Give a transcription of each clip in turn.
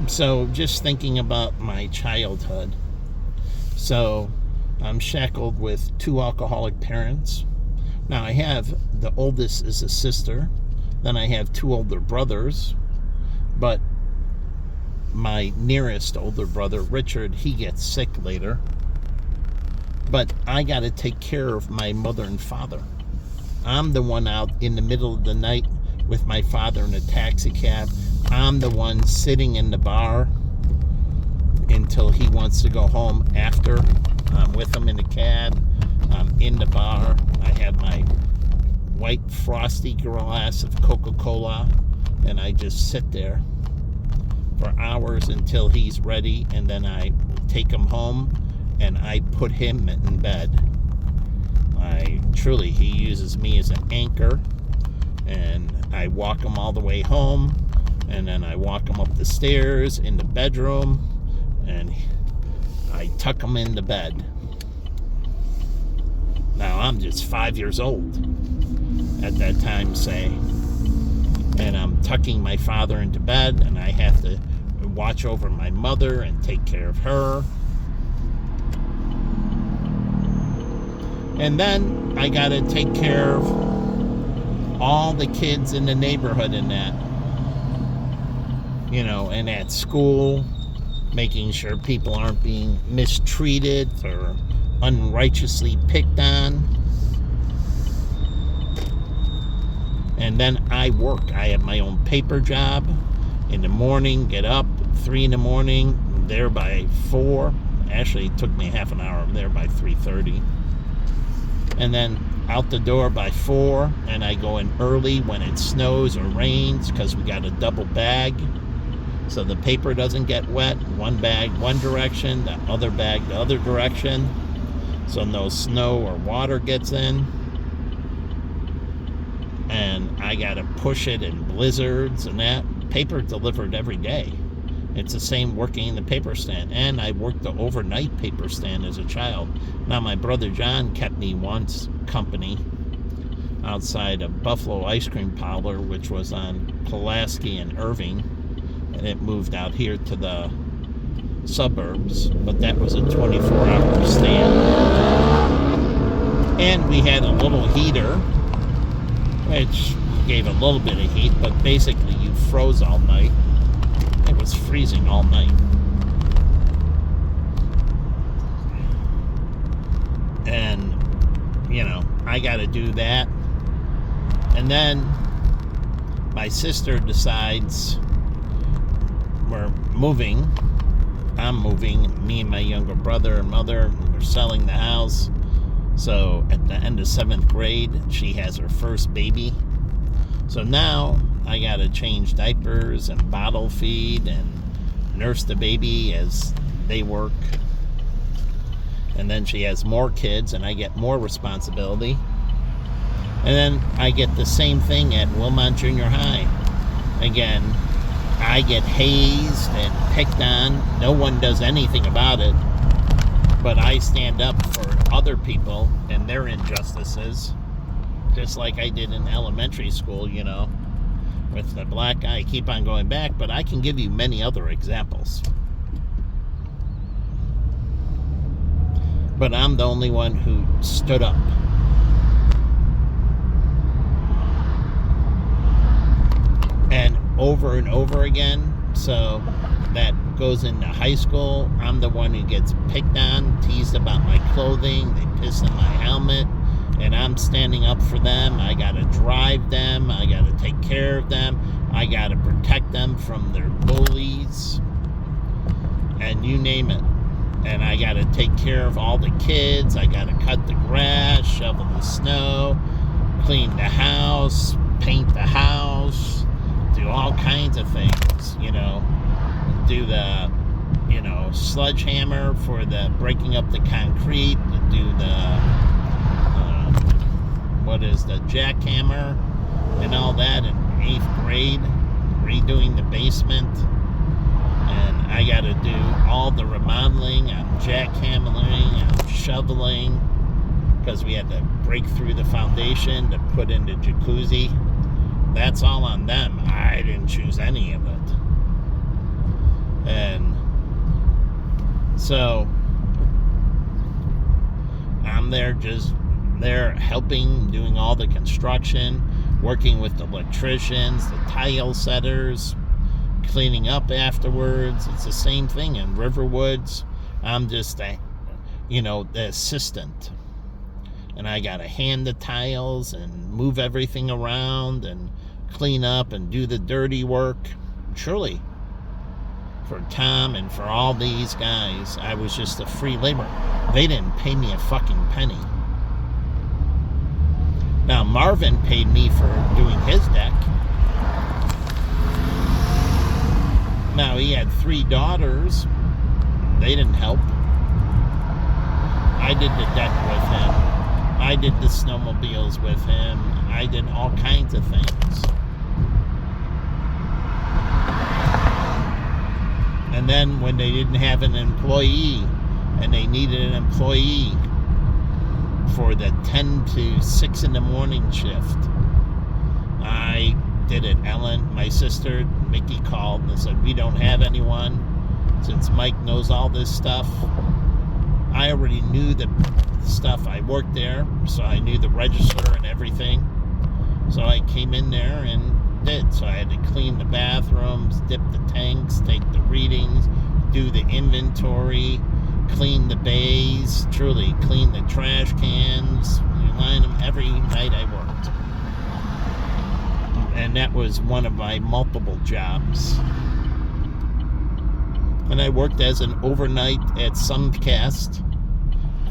So just thinking about my childhood. So I'm shackled with two alcoholic parents. Now I have, the oldest is a sister. Then I have two older brothers. But my nearest older brother, Richard, he gets sick later. But I got to take care of my mother and father. I'm the one out in the middle of the night with my father in a taxi cab. I'm the one sitting in the bar until he wants to go home after. I'm with him in the cab. I'm in the bar. I have my white frosty glass of Coca-Cola, and I just sit there for hours until he's ready, and then I take him home and I put him in bed. He uses me as an anchor, and I walk him all the way home, and then I walk him up the stairs in the bedroom, and I tuck him into bed. Now I'm just 5 years old at that time, say, and I'm tucking my father into bed, and I have to watch over my mother and take care of her. And then I got to take care of all the kids in the neighborhood in that, and at school, making sure people aren't being mistreated or unrighteously picked on. And then I work. I have my own paper job. In the morning, get up 3 in the morning, there by 4. Actually, it took me half an hour. I'm there by 3:30. And then out the door by 4, and I go in early when it snows or rains because we got a double bag so the paper doesn't get wet. One bag one direction, the other bag the other direction, so no snow or water gets in. And I got to push it in blizzards and that. Paper delivered every day. It's the same working in the paper stand. And I worked the overnight paper stand as a child. Now, my brother John kept me once company outside a Buffalo ice cream parlor, which was on Pulaski and Irving. And it moved out here to the suburbs. But that was a 24-hour stand. And we had a little heater, which gave a little bit of heat, but basically you froze all night. It was freezing all night. And, I got to do that. And then my sister decides we're moving. I'm moving. Me and my younger brother and mother, we're selling the house. So at the end of 7th grade, she has her first baby. So now I got to change diapers and bottle feed and nurse the baby as they work. And then she has more kids and I get more responsibility. And then I get the same thing at Wilmont Junior High. Again, I get hazed and picked on. No one does anything about it. But I stand up for other people and their injustices, just like I did in elementary school, with the black guy. I keep on going back, but I can give you many other examples. But I'm the only one who stood up. And over again, so that goes into high school. I'm the one who gets picked on, teased about my clothing, they piss in my helmet, and I'm standing up for them. I gotta drive them, I gotta take care of them, I gotta protect them from their bullies, and you name it. And I gotta take care of all the kids, I gotta cut the grass, shovel the snow, clean the house, paint the house, do all kinds of things, do the, sledgehammer for the breaking up the concrete, do the jackhammer and all that in 8th grade, redoing the basement. And I got to do all the remodeling. I'm jackhammering, I'm shoveling, because we had to break through the foundation to put in the jacuzzi. That's all on them. I didn't choose any of it. So I'm there helping, doing all the construction, working with the electricians, the tile setters, cleaning up afterwards. It's the same thing in Riverwoods. I'm just the assistant. And I got to hand the tiles and move everything around and clean up and do the dirty work. Truly, for Tom and for all these guys, I was just a free laborer. They didn't pay me a fucking penny. Now, Marvin paid me for doing his deck. Now, he had 3 daughters. They didn't help. I did the deck with him. I did the snowmobiles with him. I did all kinds of things. And then when they didn't have an employee and they needed an employee for the 10 to 6 in the morning shift, I did it. Ellen, my sister, Mickey called and said, we don't have anyone. Since Mike knows all this stuff, I already knew the stuff. I worked there, so I knew the register and everything. So I came in there and did. So I had to clean the bathrooms, dip the tanks, take the readings, do the inventory, clean the bays, truly clean the trash cans, line them every night I worked. And that was one of my multiple jobs. And I worked as an overnight at Suncast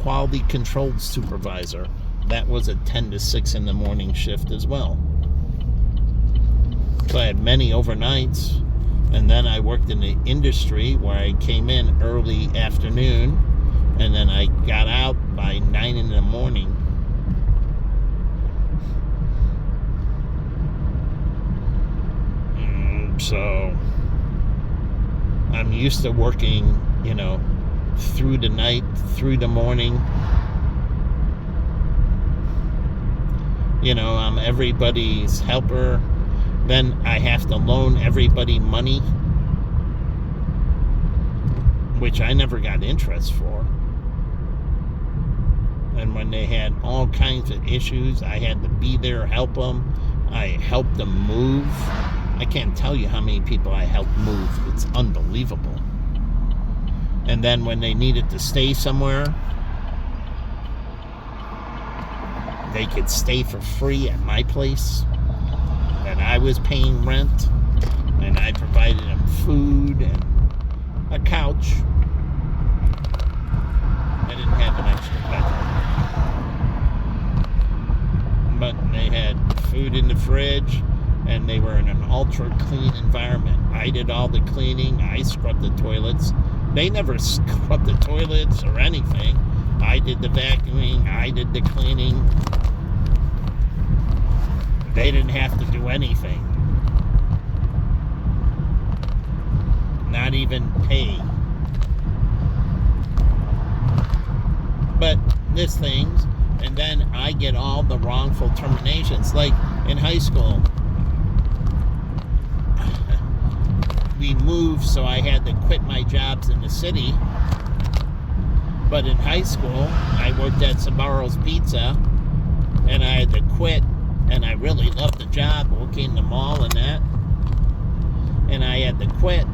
quality control supervisor. That was a 10 to 6 in the morning shift as well. So I had many overnights. And then I worked in the industry where I came in early afternoon and then I got out by 9 in the morning. So I'm used to working, through the night, through the morning. I'm everybody's helper. Then I have to loan everybody money, which I never got interest for. And when they had all kinds of issues, I had to be there, help them. I helped them move. I can't tell you how many people I helped move. It's unbelievable. And then when they needed to stay somewhere, they could stay for free at my place. And I was paying rent. And I provided them food and a couch. I didn't have an extra bedroom. But they had food in the fridge. And they were in an ultra clean environment. I did all the cleaning. I scrubbed the toilets. They never scrubbed the toilets or anything. I did the vacuuming. I did the cleaning. They didn't have to do anything. Not even pay. But this things, and then I get all the wrongful terminations. Like in high school, we moved, so I had to quit my jobs in the city. But in high school, I worked at Sabaro's Pizza, and I had to quit, and I really loved the job, working in the mall and that. And I had to quit,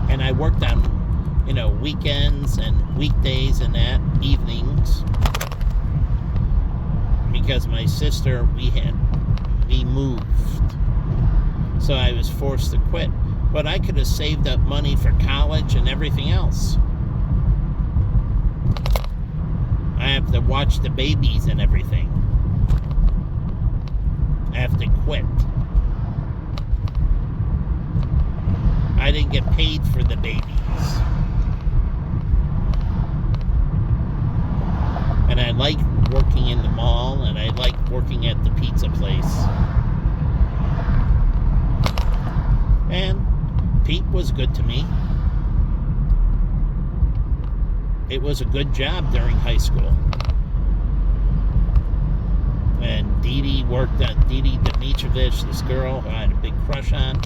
and I worked on, weekends and weekdays and that, evenings, because my sister, we moved. So I was forced to quit. But I could have saved up money for college and everything else. I have to watch the babies and everything. I have to quit. I didn't get paid for the babies. And I like working in the mall, and I like working at the pizza place. And Pete was good to me. It was a good job during high school. And Didi Dimitrovich, this girl who I had a big crush on,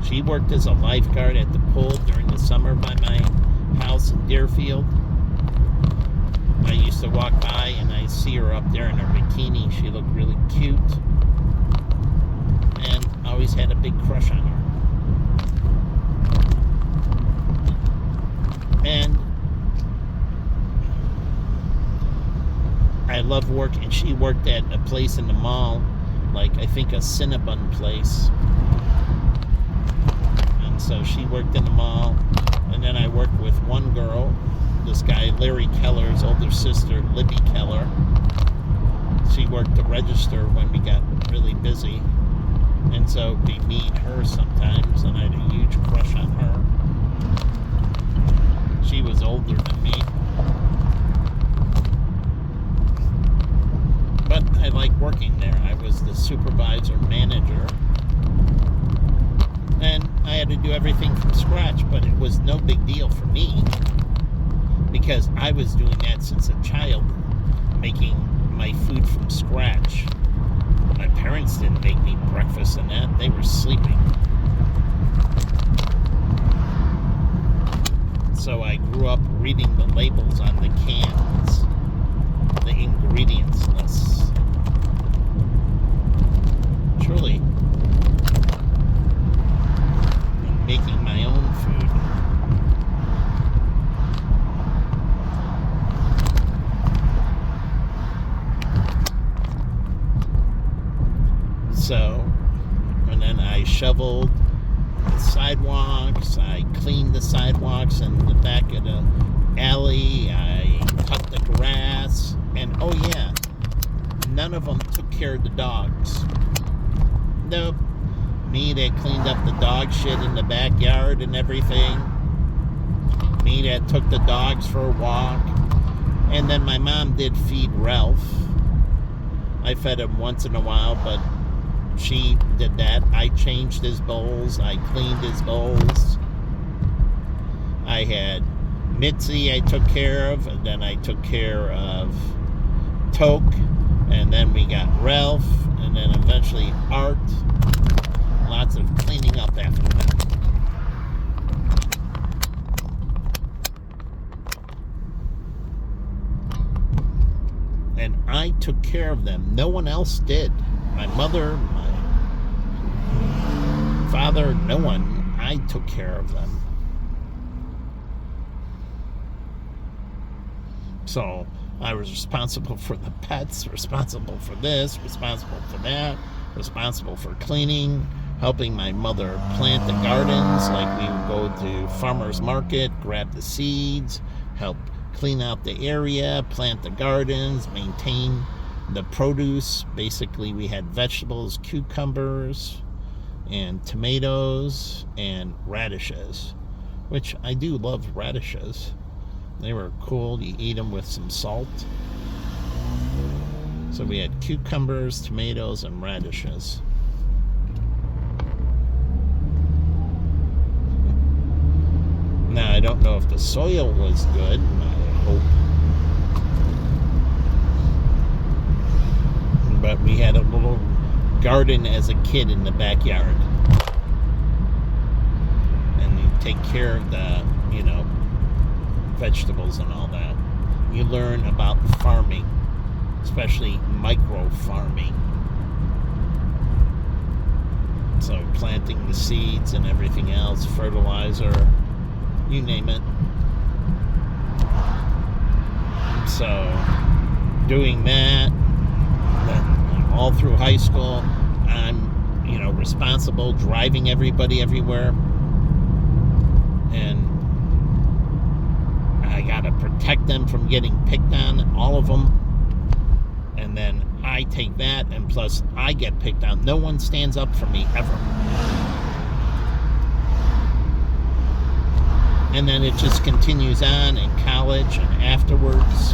she worked as a lifeguard at the pool during the summer by my house in Deerfield. I used to walk by and I see her up there in her bikini. She looked really cute. And I always had a big crush on her. And I love working. She worked at a place in the mall, like I think a Cinnabon place. And so she worked in the mall. And then I worked with one girl, this guy, Larry Keller's older sister, Libby Keller. She worked the register when we got really busy. And so we meet her sometimes, and I had a huge crush on her. She was older than me. But I liked working there. I was the supervisor manager. And I had to do everything from scratch, but it was no big deal for me because I was doing that since a child, making my food from scratch. My parents didn't make me breakfast and that. They were sleeping. So I grew up reading the labels on the cans, the ingredients lists. Truly. Making my own food. So, and then I shoveled the sidewalks, I cleaned the sidewalks in the back of the alley, I cut the grass, and oh yeah, none of them took care of the dogs. Nope. Me that cleaned up the dog shit in the backyard and everything. Me that took the dogs for a walk. And then my mom did feed Ralph. I fed him once in a while, but she did that. I changed his bowls. I cleaned his bowls. I had Mitzi I took care of. And then I took care of Toke. And then we got Ralph. And then eventually Art. Lots of cleaning up after that. And I took care of them. No one else did. My mother, my father, no one. I took care of them. So I was responsible for the pets, responsible for this, responsible for that, responsible for cleaning, helping my mother plant the gardens. Like we would go to farmer's market, grab the seeds, help clean out the area, plant the gardens, maintain the produce. Basically, we had vegetables, cucumbers, and tomatoes, and radishes, which I do love radishes. They were cool. You eat them with some salt. So we had cucumbers, tomatoes, and radishes. Now, I don't know if the soil was good. I hope. But we had a little garden as a kid in the backyard. And you take care of the, vegetables and all that. You learn about farming, especially micro farming. So planting the seeds and everything else, fertilizer, you name it. So doing that, then all through high school, I'm, responsible, driving everybody everywhere. And I gotta protect them from getting picked on, all of them. And then I take that, and plus I get picked on. No one stands up for me ever. And then it just continues on in college and afterwards.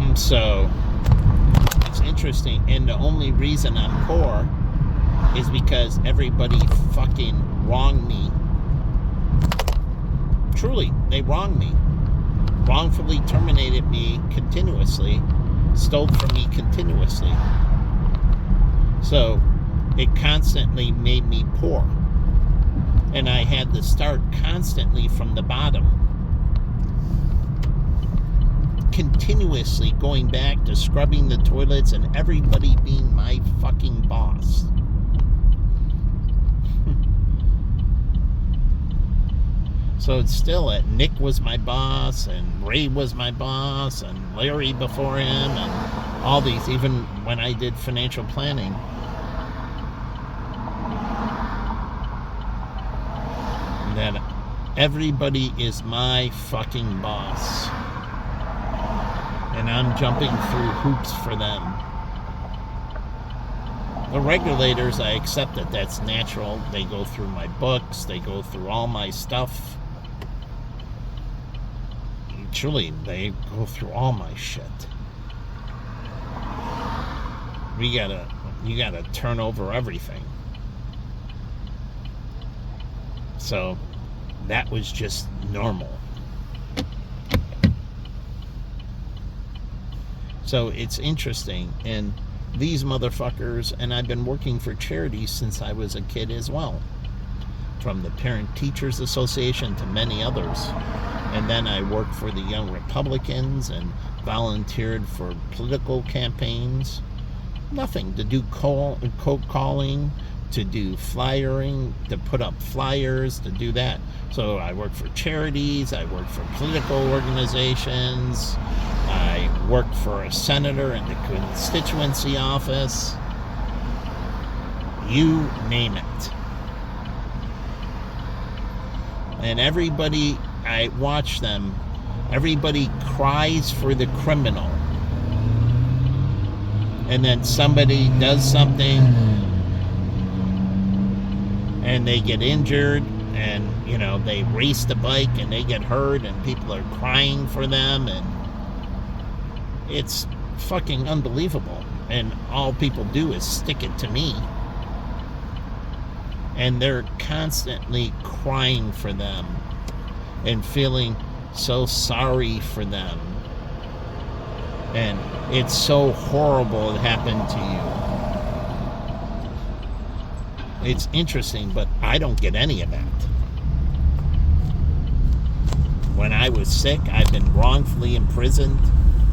And so it's interesting. And the only reason I'm poor is because everybody fucking wronged me. Truly, they wronged me. Wrongfully terminated me continuously. Stole from me continuously. So it constantly made me poor. And I had to start constantly from the bottom. continuously going back to scrubbing the toilets and everybody being my fucking boss. So it's still at Nick was my boss, and Ray was my boss, and Larry before him, and all these, even when I did financial planning. That everybody is my fucking boss. And I'm jumping through hoops for them. The regulators, I accept that that's natural. They go through my books. They go through all my stuff. Truly, they go through all my shit. You gotta turn over everything. So, that was just normal. So it's interesting, and these motherfuckers, and I've been working for charities since I was a kid as well, from the Parent Teachers Association to many others. And then I worked for the Young Republicans and volunteered for political campaigns. Nothing to do cold calling, to do flyering, to put up flyers, to do that. So I worked for charities, I worked for political organizations, I worked for a senator in the constituency office. You name it. And everybody, I watch them, everybody cries for the criminal. And then somebody does something and they get injured, and they race the bike and they get hurt, and people are crying for them, and it's fucking unbelievable. And all people do is stick it to me, and they're constantly crying for them and feeling so sorry for them, and it's so horrible it happened to you. It's interesting, but I don't get any of that. When I was sick, I've been wrongfully imprisoned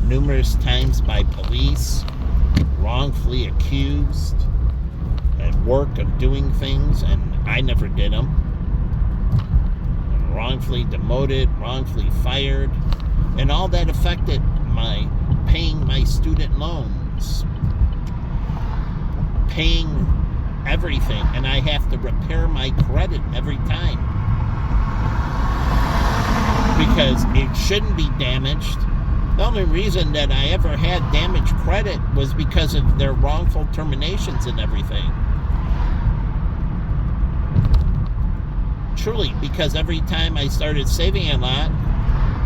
numerous times by police, wrongfully accused at work of doing things, and I never did them. And wrongfully demoted, wrongfully fired, and all that affected my paying my student loans, paying everything, and I have to repair my credit every time because it shouldn't be damaged. The only reason that I ever had damaged credit was because of their wrongful terminations and everything. Truly, because every time I started saving a lot,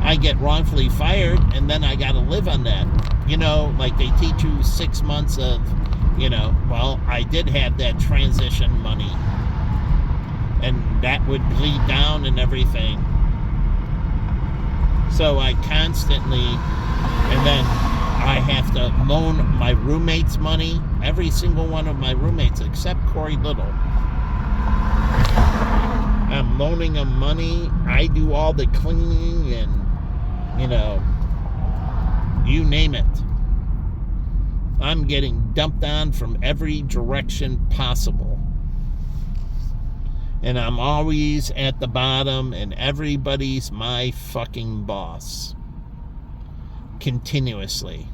I get wrongfully fired, and then I got to live on that. Like they teach you 6 months of, well, I did have that transition money, and that would bleed down and everything. So I constantly, and then I have to loan my roommates money, every single one of my roommates except Corey Little. I'm loaning them money. I do all the cleaning and, you name it. I'm getting dumped on from every direction possible. And I'm always at the bottom, and everybody's my fucking boss. Continuously.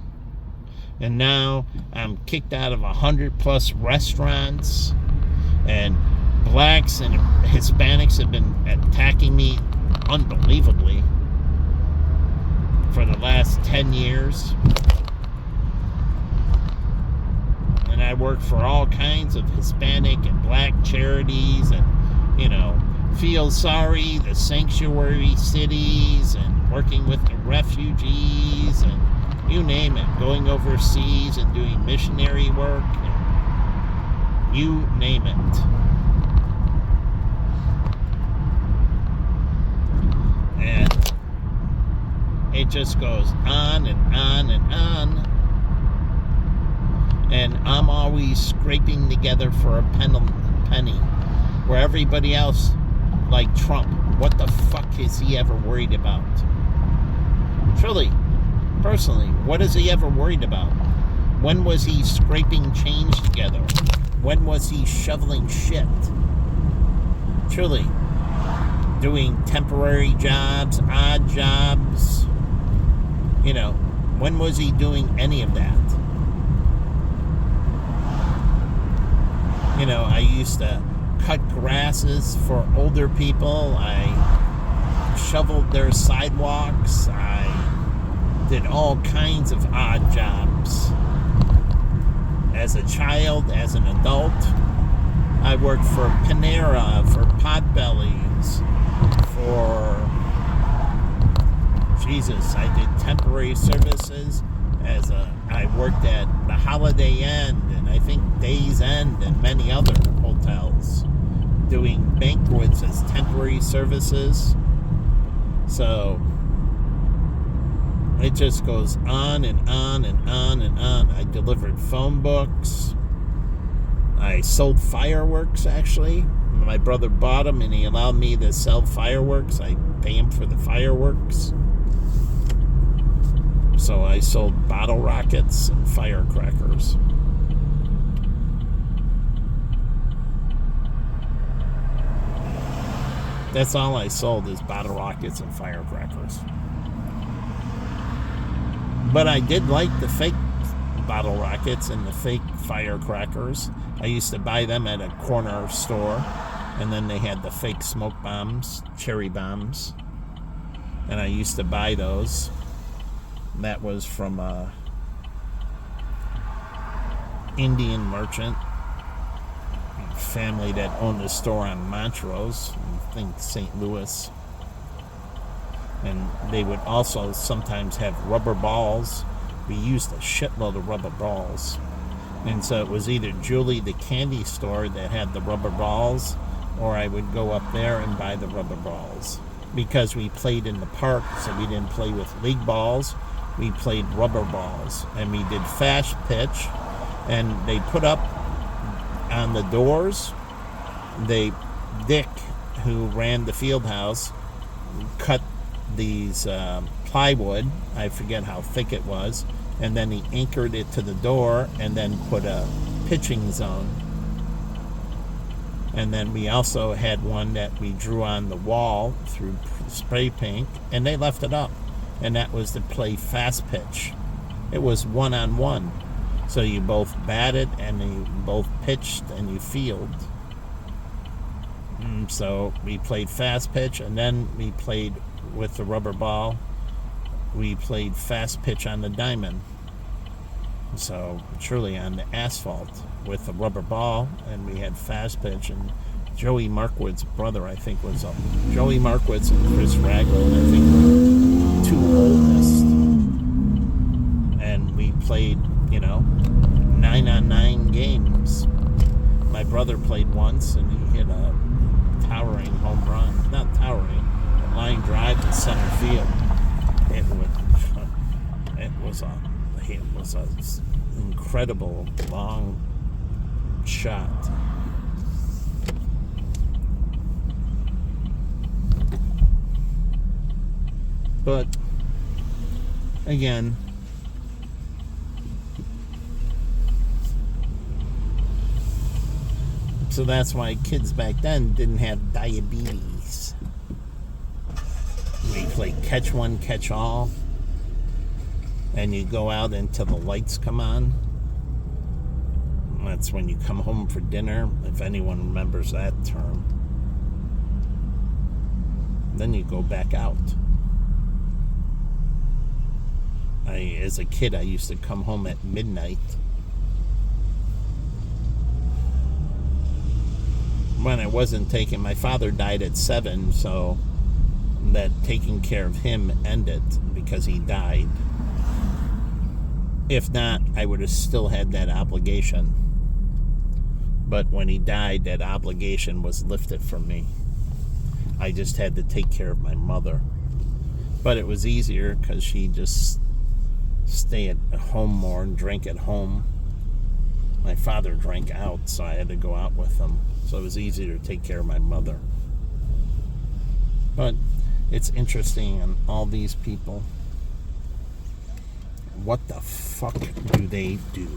And now I'm kicked out of 100+ restaurants, and blacks and Hispanics have been attacking me unbelievably for the last 10 years. And I work for all kinds of Hispanic and black charities, and feel sorry, the sanctuary cities, and working with the refugees, and you name it, going overseas and doing missionary work, and you name it. And it just goes on and on and on. And I'm always scraping together for a penny, where everybody else, like Trump, what the fuck is he ever worried about? Truly, personally, what is he ever worried about? When was he scraping change together? When was he shoveling shit? Truly, doing temporary jobs, odd jobs. When was he doing any of that? I used to cut grasses for older people. I shoveled their sidewalks. I did all kinds of odd jobs. As a child, as an adult, I worked for Panera, for Potbellies, for I did temporary services I worked at the Holiday Inn and I think Days End and many other hotels doing banquets as temporary services. So it just goes on and on and on and on. I delivered phone books. I sold fireworks, actually. My brother bought them and he allowed me to sell fireworks. I pay him for the fireworks. So I sold bottle rockets and firecrackers. That's all I sold is bottle rockets and firecrackers. But I did like the fake bottle rockets and the fake firecrackers. I used to buy them at a corner store. And then they had the fake smoke bombs, cherry bombs. And I used to buy those. That was from a Indian merchant family that owned a store on Montrose, I think St. Louis. And they would also sometimes have rubber balls. We used a shitload of rubber balls. And so it was either Julie the candy store that had the rubber balls, or I would go up there and buy the rubber balls. Because we played in the park, so we didn't play with league balls. We played rubber balls, and we did fast pitch, and they put up on the doors, Dick, who ran the field house, cut these plywood, I forget how thick it was, and then he anchored it to the door and then put a pitching zone. And then we also had one that we drew on the wall through spray paint, and they left it up. And that was to play fast pitch. It was 1-on-1. So you both batted and you both pitched and you fielded. So we played fast pitch, and then we played with the rubber ball. We played fast pitch on the diamond. So truly on the asphalt with the rubber ball, and we had fast pitch. And Joey Markwood's brother, I think, was Joey Markwood's and Chris Ragland, I think, were two oldest. And we played, 9-on-9 games. My brother played once, and he hit a towering home run. Not towering, a line drive to center field. It was an incredible long shot. But again, so that's why kids back then didn't have diabetes. We play catch one, catch all, and you go out until the lights come on. That's when you come home for dinner, if anyone remembers that term. Then you go back out. As a kid, I used to come home at midnight. When I wasn't taking, my father died at 7, so that taking care of him ended because he died. If not, I would have still had that obligation. But when he died, that obligation was lifted from me. I just had to take care of my mother. But it was easier because she just stay at home more and drink at home. My father drank out, so I had to go out with him. So it was easier to take care of my mother. But it's interesting, and all these people, what the fuck do they do?